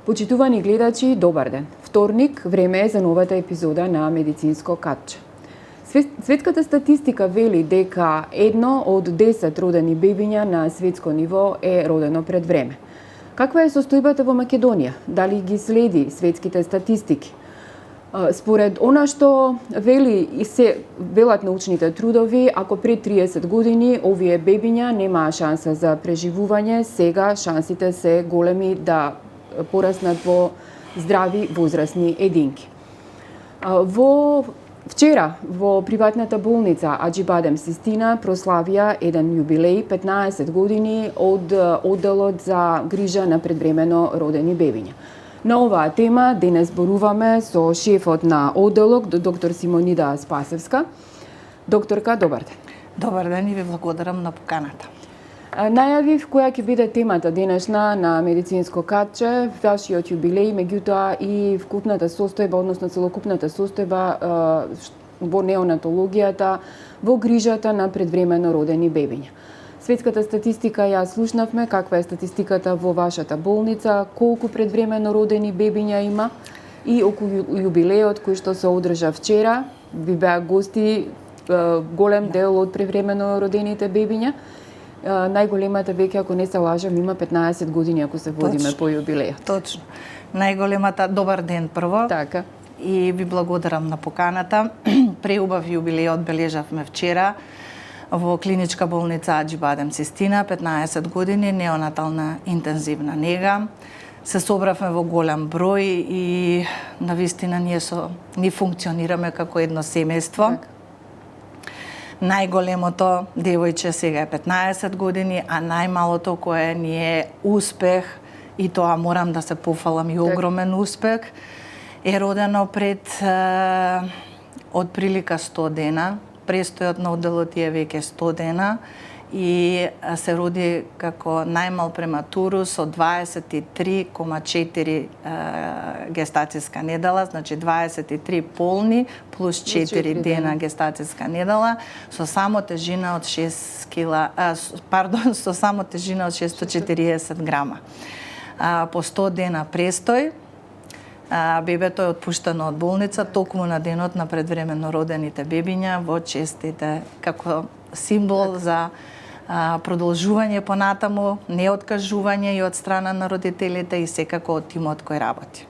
Почитувани гледачи, добар ден. Вторник, време е за новата епизода на Медицинско катче. Светската статистика вели дека 1 од 10 родени бебиња на светско ниво е родено пред време. Каква е состојбата во Македонија? Дали ги следи светските статистики? Според она што велат научните трудови, ако пред 30 години овие бебиња немаа шанса за преживување, сега шансите се големи да пораснат во здрави возрастни единки. Вчера во приватната болница Аџибадем Систина прославија еден јубилеј 15 години од одделот за грижа на предвремено родени бебиња. На оваа тема денес зборуваме со шефот на одделок, доктор Симонида Спасевска. Докторка, добар ден. Добар ден и ви благодарам на поканата. Најавив која ќе биде темата денешна на Медицинско катче, вашиот јубилеј, меѓутоа и вкупната состојба, односно целокупната состојба во неонатологијата, во грижата на предвремено родени бебиња. Светската статистика ја слушнавме, каква е статистиката во вашата болница, колку предвремено родени бебиња има и околу јубилеот кој што се одржа вчера, ви беа гости голем дел од предвремено родените бебиња. Најголемата веќе, ако не се лажам, има 15 години, ако се водиме по јубилејот. Точно. Најголемата, добар ден прво. Така. И ви благодарам на поканата. Преубав јубилеј одбележавме вчера во клиничка болница Аџибадем Систина, 15 години, неонатална интензивна нега. Се собравме во голем број и навистина ние функционираме како едно семејство. Так. Најголемото девојче сега е 15 години, а најмалото кое ни е успех, и тоа морам да се пофалам и огромен успех, е родено пред од прилика 100 дена. Престојот на одделот е веќе 100 дена и се роди како најмал прематурус од 23,4 гестацијска недела, значи 23 полни плюс 4 дена гестацијска недела, со само тежина од 640 грама. По 100 дена престој, бебето е отпуштено од болница токму на денот на предвремено родените бебиња во честите како символ за продолжување понатаму, неоткажување и од страна на родителите и секако од тимот кој работи.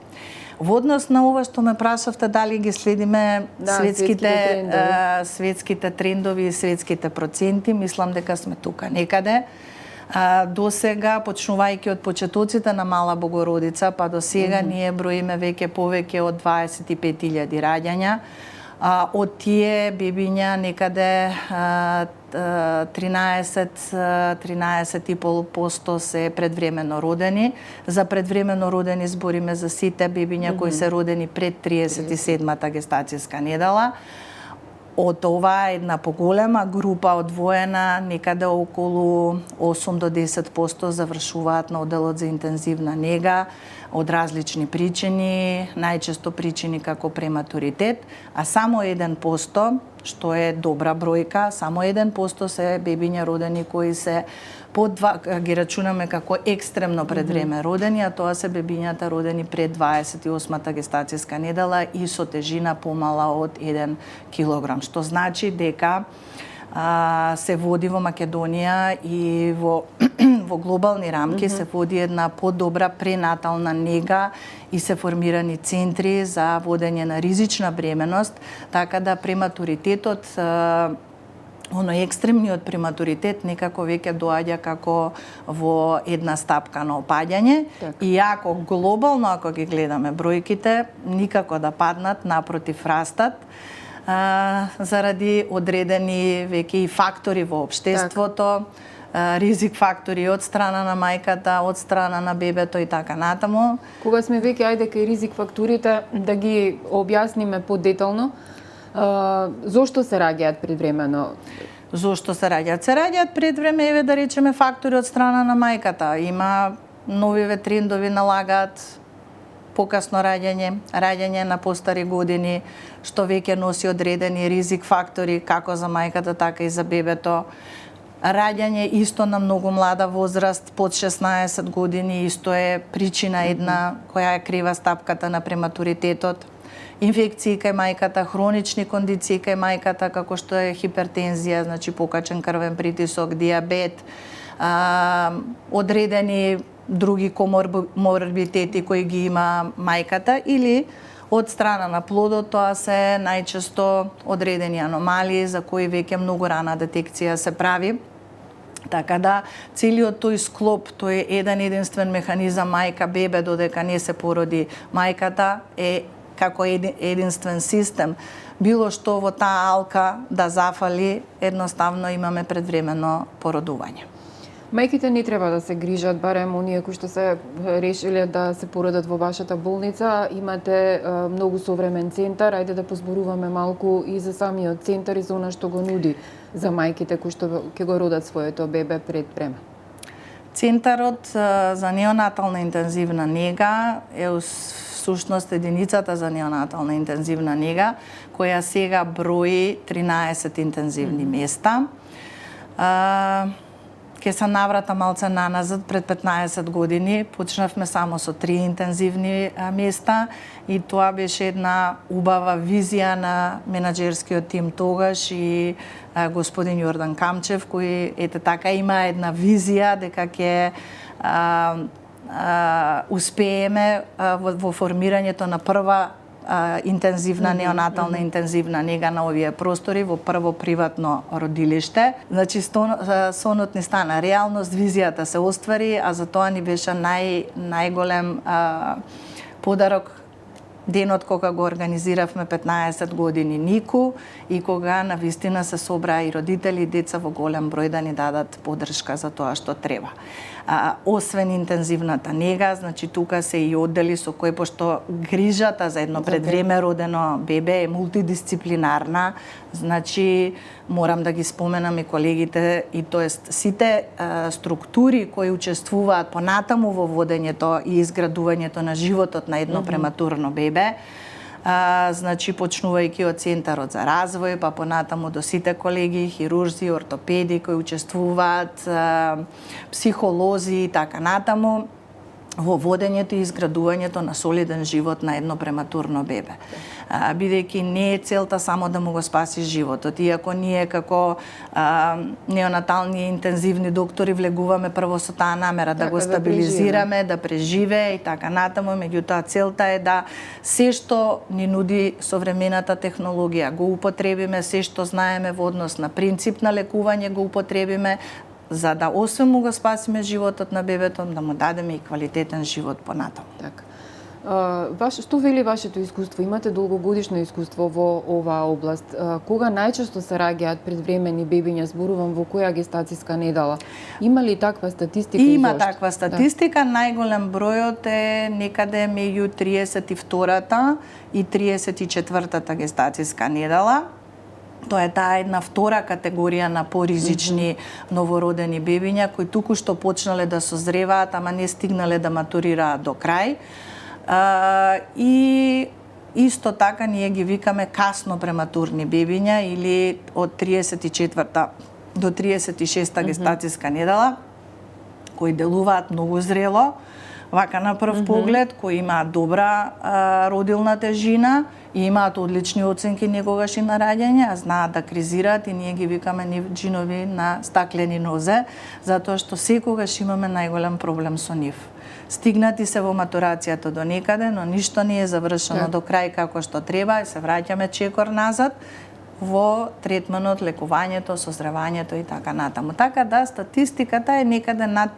Во однос на ова што ме прашавте дали ги следиме светските трендови и светските проценти, мислам дека сме тука некаде. До сега, почнувајќи од почетоците на Мала Богородица, па до сега ние броиме веќе повеќе од 25.000 раѓања. Од тие бебиња некаде 13,5% се предвремено родени. За предвремено родени збориме за сите бебиња кои се родени пред 37-та гестацијска недела. Од ова една поголема група одвоена, некаде околу 8 до 10% завршуваат на одделот за интензивна нега од различни причини, најчесто причини како прематуритет, а само 1%, што е добра бројка, само 1% се бебиња родени кои се ги рачунаме како екстремно предвреме родени, а тоа се бебињата родени пред 28-та гестацијска недела и со тежина помала од 1 килограм, што значи дека се води во Македонија и во глобални рамки се води една подобра пренатална нега и се формирани центри за водење на ризична бременост, така да прематуритетот, оној екстремниот прематуритет некако веќе доаѓа како во една стапка на опаѓање. Иако глобално, ако ги гледаме бројките, никако да паднат, напротив растат, заради одредени веќе и фактори во општеството, ризик фактори од страна на мајката, од страна на бебето и така натаму. Кога сме веќе ајде кај ризик факторите, да ги објасниме подетално, зошто се раѓаат предвремено? Зошто се раѓаат? Се раѓаат предвреме, еве да речеме фактори од страна на мајката. Има новиве трендови налагаат покасно раѓање на постари години, што веќе носи одредени ризик фактори како за мајката, така и за бебето. Раѓање исто на многу млада возраст, под 16 години, исто е причина една која е крива стапката на прематуритетот. Инфекции кај мајката, хронични кондиции кај мајката, како што е хипертензија, значи покачен крвен притисок, диабет, одредени други коморбидитети кои ги има мајката, или од страна на плодот, тоа се најчесто одредени аномалии за кои веќе многу рана детекција се прави. Така да, целиот тој склоп, тој еден единствен механизам мајка-бебе додека не се породи мајката е како единствен систем. Било што во таа алка да зафали, едноставно имаме предвремено породување. Мајките не треба да се грижат, барем оние кои што се решиле да се породат во вашата болница. Имате многу современ центар, ајде да позборуваме малку и за самиот центар и за она што го нуди за мајките кои што ќе го родат своето бебе пред време. Центарот за неонатална интензивна нега е всушност единицата за неонатална интензивна нега, која сега брои 13 интензивни места. Ке се наврата малце наназад, пред 15 години почнавме само со 3 интензивни места и тоа беше една убава визија на менаџерскиот тим тогаш и господин Јордан Камчев, кој ете така има една визија дека ќе успееме во формирањето на прва интензивна неонатална интензивна нега на овие простори во прво приватно родилиште. Значи сонот ни стана реалност, визијата се оствари, а за тоа ни беше најголем подарок денот кога го организиравме 15 години НИКУ и кога навистина се собраа и родители и деца во голем број да ни дадат поддршка за тоа што треба. Освен интензивната нега, значи тука се и оддели со кои, пошто грижата за едно предвреме родено бебе е мултидисциплинарна, значи морам да ги споменам и колегите, и тоест сите структури кои учествуваат понатаму во водењето и изградувањето на животот на едно прематурно бебе, значи почнувајќи од Центарот за развој, па понатаму до сите колеги, хирурзи, ортопеди кои учествуваат, психолози и така натаму во водењето и изградувањето на солиден живот на едно прематурно бебе. Бидејќи не е целта само да му го спаси животот, иако ние како неонатални интензивни доктори влегуваме прво со таа намера да го стабилизираме, да преживее и така натаму, меѓутоа целта е да се што ни нуди современата технологија го употребиме, се што знаеме во однос на принцип на лекување го употребиме, за да освен му го спасиме животот на бебето, да му дадеме и квалитетен живот понатаму. Така. Што вели вашето искуство? Имате долгогодишно искуство во оваа област. Кога најчесто се раѓаат предвремени бебиња, зборувам во која гестацијска недела? Има ли таква статистика? Има таква статистика. Да. Најголем бројот е некаде меѓу 32-та и 34-та гестацијска недела. Тоа е таа една втора категорија на поризични новородени бебиња кои туку што почнале да созреваат, ама не стигнале да матурираат до крај. И исто така ние ги викаме касно прематурни бебиња или од 34-та до 36-та гестацијска недела, кои делуваат многу зрело, вака на прв поглед, кои имаат добра родилна тежина и имаат одлични оценки некогаш и на раѓање, а знаат да кризираат и ние ги викаме джинови на стаклени нозе, затоа што секогаш имаме најголем проблем со нив. Стигнати се во матурацијата до некаде, но ништо не е завршено до крај како што треба, и се враќаме чекор назад во третманот, лекувањето, созревањето и така натаму. Така да статистиката е некаде над,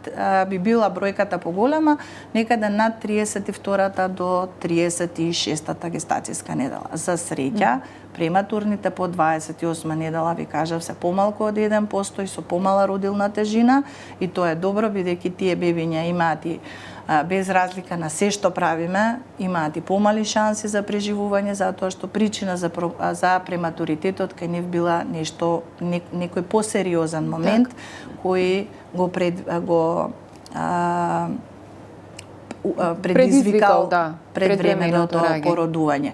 би била бројката поголема, некаде над 32-та до 36-та гестацијска недела. За среќа, прематурните по 28 недела, ви кажав, се помалку од 1% и со помала родилна тежина, и тоа е добро, бидејќи тие бебиња имаат и без разлика на се што правиме, имаат и помали шанси за преживување, затоа што причина за прематуритетот кај нив била некој посериозен момент кој го предизвикал предвременото предвременото породување.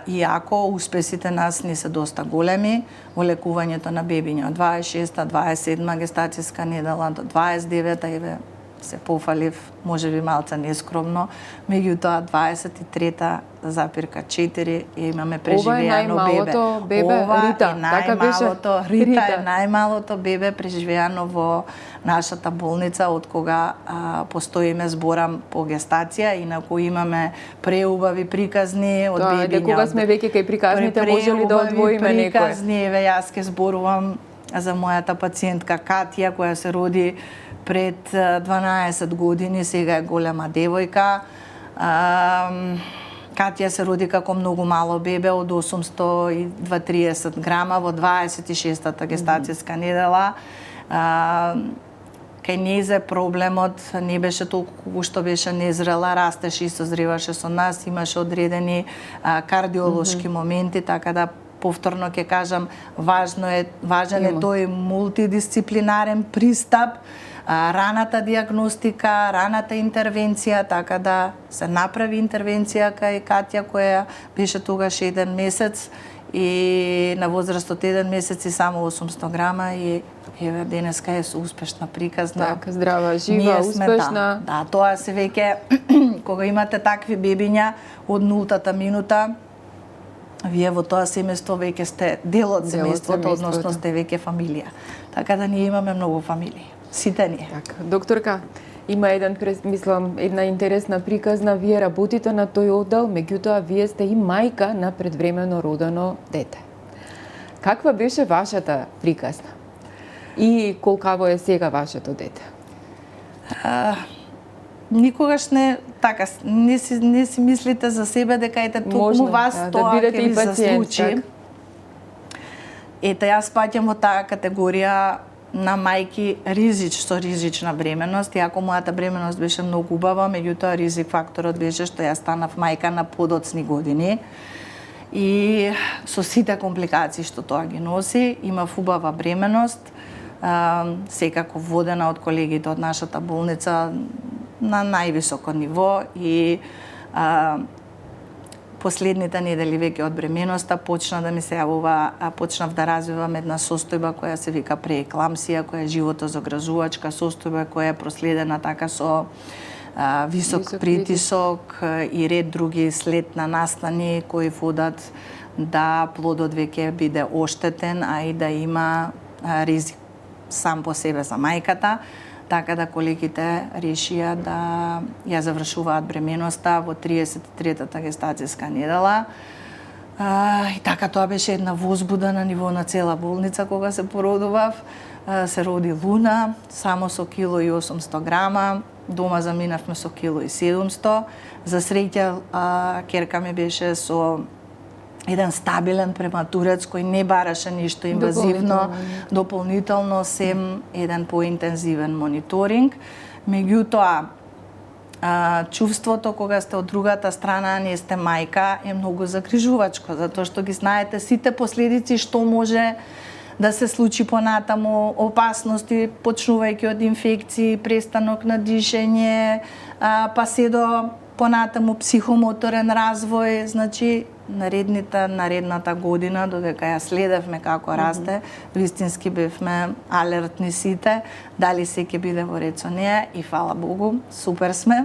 Иако успесите нас не се доста големи, во лекувањето на бебиња од 26-та, 27-та гестацијска недела до 29-та, еве се пофалив, можеби малце нескромно, меѓутоа 23-та запирка 4 имаме преживеано бебе. Ова Рита, е најмалото, Рита е најмалото бебе преживеано во нашата болница од кога постоиме, зборам по гестација, инаку имаме преубави приказни од бебиња. Кога сме веќе кај приказните, може ли да одвоиме некој? Приказни, еве јас ке зборувам за мојата пациентка Катија, која се роди пред 12 години, сега е голема девојка. Катја се роди како многу мало бебе од 830 грама во 26-та гестацијска недела. Кај незе проблемот не беше толку што беше незрела, растеше и созреваше со нас, имаше одредени кардиолошки моменти, така да повторно ќе кажам, важен е тој мултидисциплинарен пристап, раната диагностика, раната интервенција, така да се направи интервенција кај Катја, која беше тогаш 1 месец и на возраст од 1 месец и само 800 грама и еве денеска е успешна приказна. Така, здрава, жива, успешна. Да, тоа се веќе кога имате такви бебиња од нултата минута, вие во тоа семејство веќе сте дел од семејството, односно сте веќе фамилија. Така да ние имаме многу фамилии. Сите ние. Така, докторка, има една интересна приказна. Вие работите на тој оддел, меѓутоа вие сте и мајка на предвремено родено дете. Каква беше вашата приказна? И колкаво е сега вашето дете? Никогаш не си мислите за себе дека ете токму вас тоа ќе ви се случи. Ете, јас паѓам во таа категорија на мајки со ризична бременост, иако мојата бременост беше многу убава, меѓутоа ризик факторот беше што јас станав мајка на подоцни години и со сите компликации што тоа ги носи, имав убава бременост, секако водена од колегите од нашата болница на највисоко ниво и последните недели веќе од бременоста почна да ми се јавува, почнав да развивам една состојба која се вика преекламсија, која е животозагрижувачка состојба, која е проследена така со висок притисок и ред други след на настани кои водат да плодот веќе биде оштетен, а и да има ризик сам по себе за мајката. Така да колегите решија да ја завршуваат бременоста во 33-та гестацијска недела. И така тоа беше една возбуда на ниво на цела болница кога се породував. Се роди Луна, само со 1,8 грама, дома заминавме со 1,7. За среќа ќерка ми беше со еден стабилен прематурец кој не бараше ништо инвазивно, дополнително сем еден поинтензивен мониторинг. Меѓутоа, чувството кога сте од другата страна, не сте мајка, е многу загрижувачко, затоа што ги знаете сите последици што може да се случи понатаму, опасности, почнувајќи од инфекции, престанок на дишење, па се до понатаму психомоторен развој, значи наредната година, додека ја следевме како расте, вистински бевме алертни сите, дали се ќе биде во ред со неја и фала Богу, супер сме.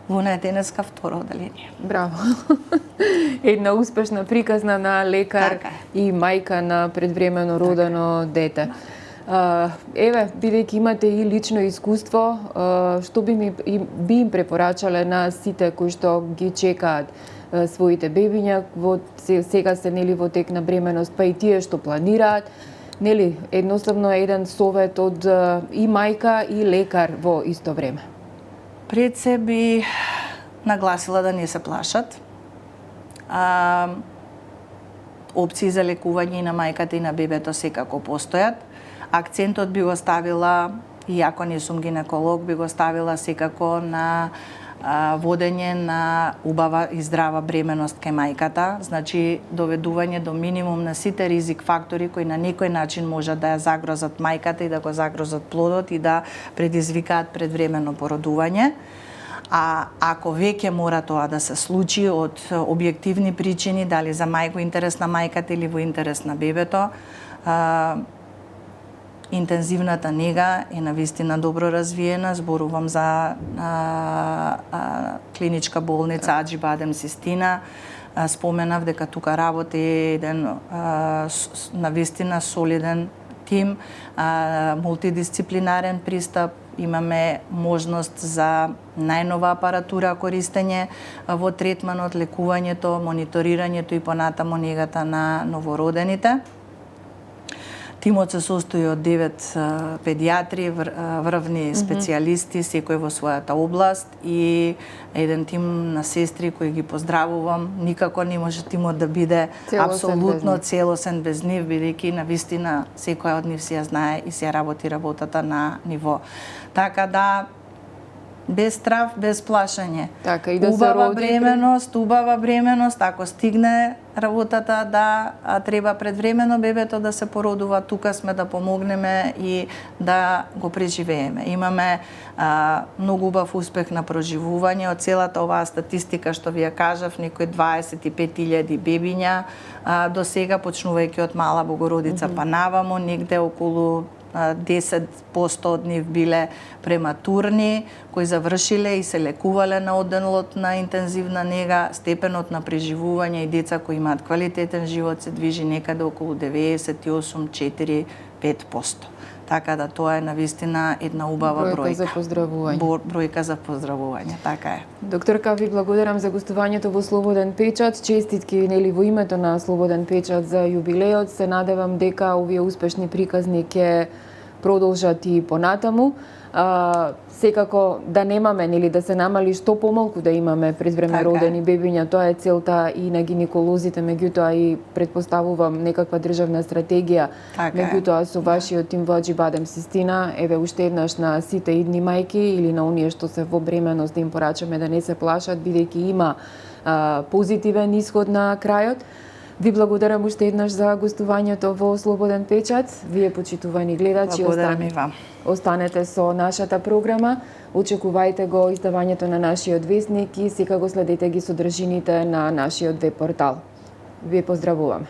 Луна е денеска второ оделение. Браво. Една успешна приказна на лекар и мајка на предвремено родено дете. Еве, бидејќи имате и лично искуство, што би им препорачале на сите кои што ги чекаат своите бебиња, сега се нели во тек на бременост, па и тие што планираат, нели едноставно еден совет од и мајка и лекар во исто време. Пред се би нагласила да не се плашат. Опции за лекување и на мајката и на бебето секако постојат. Акцентот би го ставила, иако не сум гинеколог, би го ставила секако на водење на убава и здрава бременост кај мајката, значи доведување до минимум на сите ризик фактори кои на некој начин можат да ја загрозат мајката и да го загрозат плодот и да предизвикаат предвремено породување. А ако веќе мора тоа да се случи од објективни причини, дали за мајко интерес на мајката или во интерес на бебето, интензивната нега е навистина добро развиена. Зборувам за клиничка болница Аџи Бадем Систина. Споменав дека тука работи еден навистина солиден тим, мултидисциплинарен пристап. Имаме можност за најнова апаратура користење во третманот, лекувањето, мониторирањето и понатамо негата на новородените. Тимот се состои од 9 педиатри, врвни специјалисти, секој во својата област, и еден тим на сестри кои ги поздравувам. Никако не може тимот да биде апсолутно целосен без нив, бидејќи навистина секоја од нив си ја знае и си ја работи работата на ниво. Така да, без страв, без плашење. Така, и да убава бременост, ако стигне работата да треба предвремено бебето да се породува, тука сме да помогнеме и да го преживееме. Имаме многу убав успех на проживување. Од целата оваа статистика што ви ја кажав, некои 25.000 бебиња до сега, почнувајќи од Мала Богородица па наваму, негде околу 10% од нив биле прематурни, кои завршиле и се лекувале на одделот на интензивна нега. Степенот на преживување и деца кои имаат квалитетен живот се движи некаде околу 98,4-5%. Така да тоа е навистина една убава бројка. За поздравување. Бројка за поздравување, така е. Докторка, ви благодарам за гостувањето во Слободен печат. Честитки нели во името на Слободен печат за јубилеот. Се надевам дека овие успешни приказни ќе продолжат и понатаму. Секако да немаме, нели да се намали што помалку да имаме предвреме родени бебиња, тоа е целта и на гинеколозите, меѓутоа и предпоставувам некаква државна стратегија. Меѓутоа со вашиот тим во Аџи Бадем Систина, еве уште еднаш на сите идни мајки или на оние што се во бременост да им порачаме да не се плашат, бидејќи има позитивен исход на крајот. Ви благодарам уште еднаш за гостувањето во Слободен печат. Вие, почитувани гледачи, останете со нашата програма. Очекувајте го издавањето на нашиот весник и секако следете ги содржините на нашиот веб портал. Вие поздравуваме.